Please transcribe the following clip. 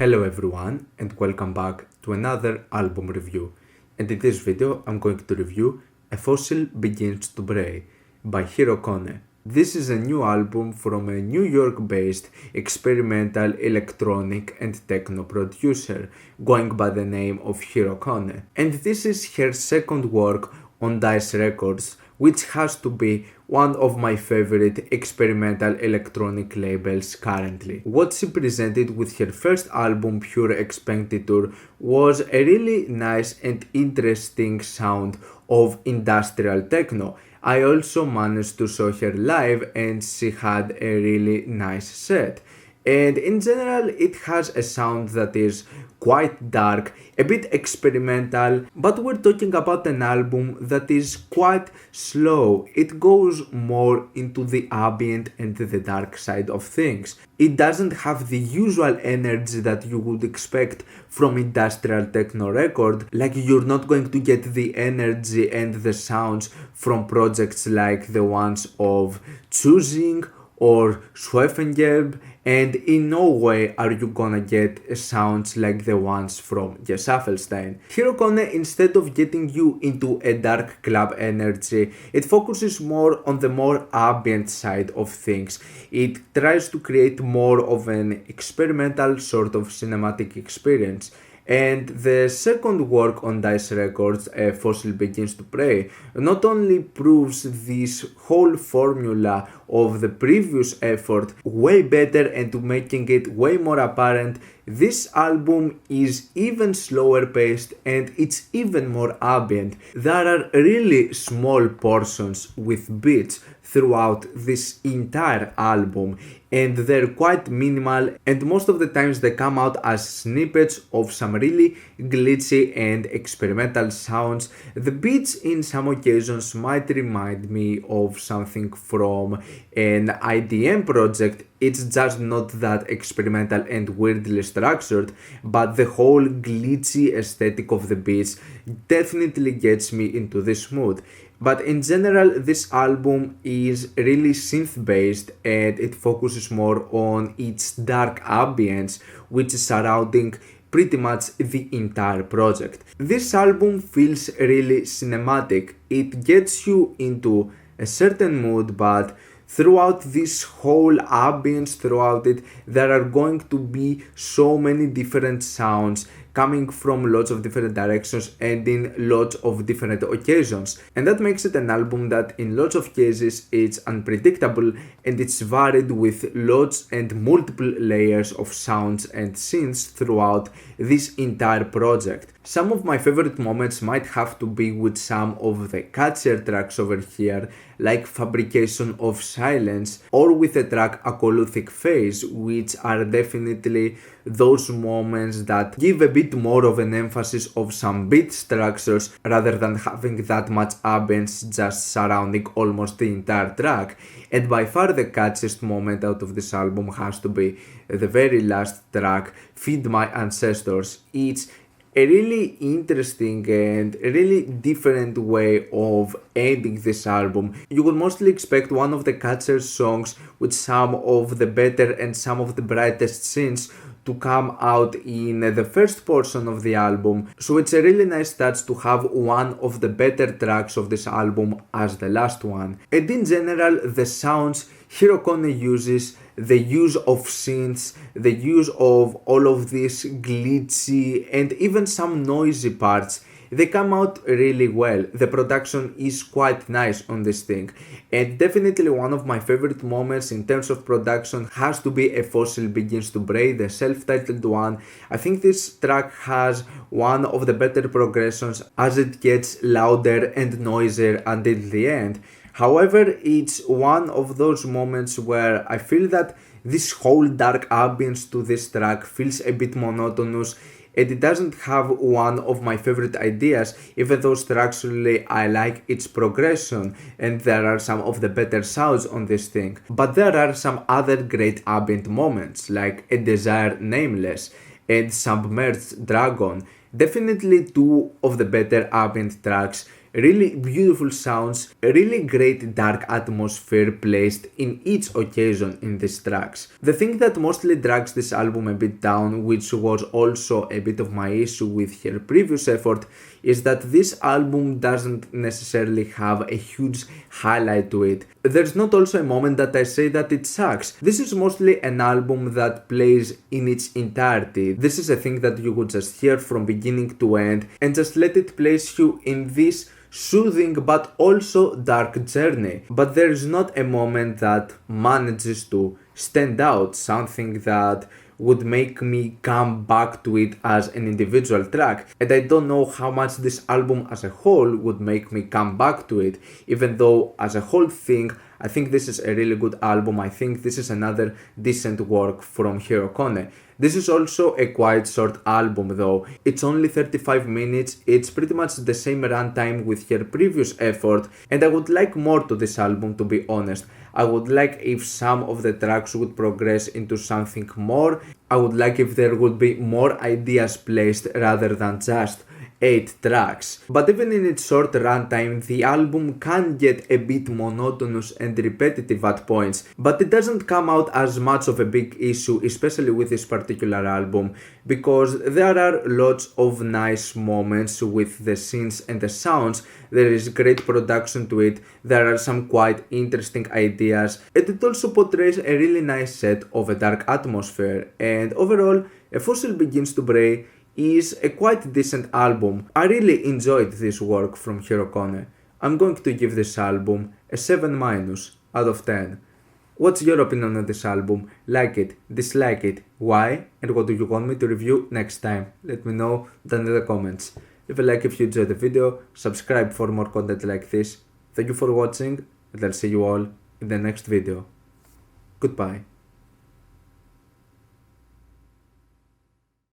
Hello everyone and welcome back to another album review, and in this video I'm going to review A Fossil Begins to Bray by Hiro Kone. This is a new album from a New York based experimental electronic and techno producer going by the name of Hiro Kone, and this is her second work on Dais Records, which has to be one of my favorite experimental electronic labels currently. What she presented with her first album Pure Expenditure was a really nice and interesting sound of industrial techno. I also managed to show her live and she had a really nice set. And in general it has a sound that is quite dark, a bit experimental, but we're talking about an album that is quite slow. It goes more into the ambient and the dark side of things. It doesn't have the usual energy that you would expect from industrial techno record, like you're not going to get the energy and the sounds from projects like the ones of Choosing or Schweffengelb, and in no way are you gonna get sounds like the ones from Gesaffelstein. Hiro Kone, instead of getting you into a dark club energy, it focuses more on the more ambient side of things. It tries to create more of an experimental sort of cinematic experience. And the second work on Dais Records, A Fossil Begins to Bray, not only proves this whole formula of the previous effort way better and making it way more apparent, this album is even slower paced and it's even more ambient. There are really small portions with beats throughout this entire album, and they're quite minimal, and most of the times they come out as snippets of some really glitchy and experimental sounds. The beats in some occasions might remind me of something from an IDM project. It's just not that experimental and weirdly structured, but the whole glitchy aesthetic of the beats definitely gets me into this mood. But in general, this album is really synth based and it focuses more on its dark ambience, which is surrounding pretty much the entire project. This album feels really cinematic. It gets you into a certain mood, but throughout this whole ambience, throughout it, there are going to be so many different sounds coming from lots of different directions and in lots of different occasions. And that makes it an album that in lots of cases it's unpredictable and it's varied with lots and multiple layers of sounds and scenes throughout this entire project. Some of my favorite moments might have to be with some of the catchier tracks over here, like Fabrication of Silence, or with the track Akoluthic Phase, which are definitely those moments that give a bit more of an emphasis of some beat structures rather than having that much ambience just surrounding almost the entire track. And by far the catchiest moment out of this album has to be the very last track, Feed My Ancestors. It's a really interesting and a really different way of ending this album. You would mostly expect one of the catchier songs with some of the better and some of the brightest scenes to come out in the first portion of the album, so it's a really nice touch to have one of the better tracks of this album as the last one. And in general, the sounds Hiro Kone uses, the use of synths, the use of all of these glitchy and even some noisy parts, they come out really well. The production is quite nice on this thing, and definitely one of my favorite moments in terms of production has to be A Fossil Begins to Bray, the self-titled one. I think this track has one of the better progressions as it gets louder and noisier until the end. However, it's one of those moments where I feel that this whole dark ambience to this track feels a bit monotonous, and it doesn't have one of my favorite ideas, even though structurally I like its progression and there are some of the better sounds on this thing. But there are some other great ambient moments, like A Desire Nameless and Submerged Dragon. Definitely two of the better ambient tracks really beautiful sounds, a really great dark atmosphere placed in each occasion in these tracks. The thing that mostly drags this album a bit down, which was also a bit of my issue with her previous effort, is that this album doesn't necessarily have a huge highlight to it. There's not also a moment that I say that it sucks. This is mostly an album that plays in its entirety. This is a thing that you would just hear from beginning to end and just let it place you in this soothing but also dark journey. But there is not a moment that manages to stand out, something that would make me come back to it as an individual track, and I don't know how much this album as a whole would make me come back to it, even though as a whole thing I think this is a really good album. I think this is another decent work from Hiro Kone. This is also a quite short album though. It's only 35 minutes, it's pretty much the same runtime with her previous effort, and I would like more to this album, to be honest. I would like if some of the tracks would progress into something more. I would like if there would be more ideas placed rather than just 8 tracks. But even in its short runtime, the album can get a bit monotonous and repetitive at points, but it doesn't come out as much of a big issue, especially with this particular album, because there are lots of nice moments with the scenes and the sounds. There is great production to it, there are some quite interesting ideas, and it also portrays a really nice set of a dark atmosphere, and overall, A Fossil Begins to Bray is a quite decent album. I really enjoyed this work from Hiro Kone. I'm going to give this album a 7- out of 10. What's your opinion on this album? Like it, dislike it, why, and what do you want me to review next time? Let me know down in the comments. If you enjoyed the video, subscribe for more content like this. Thank you for watching, and I'll see you all in the next video. Goodbye.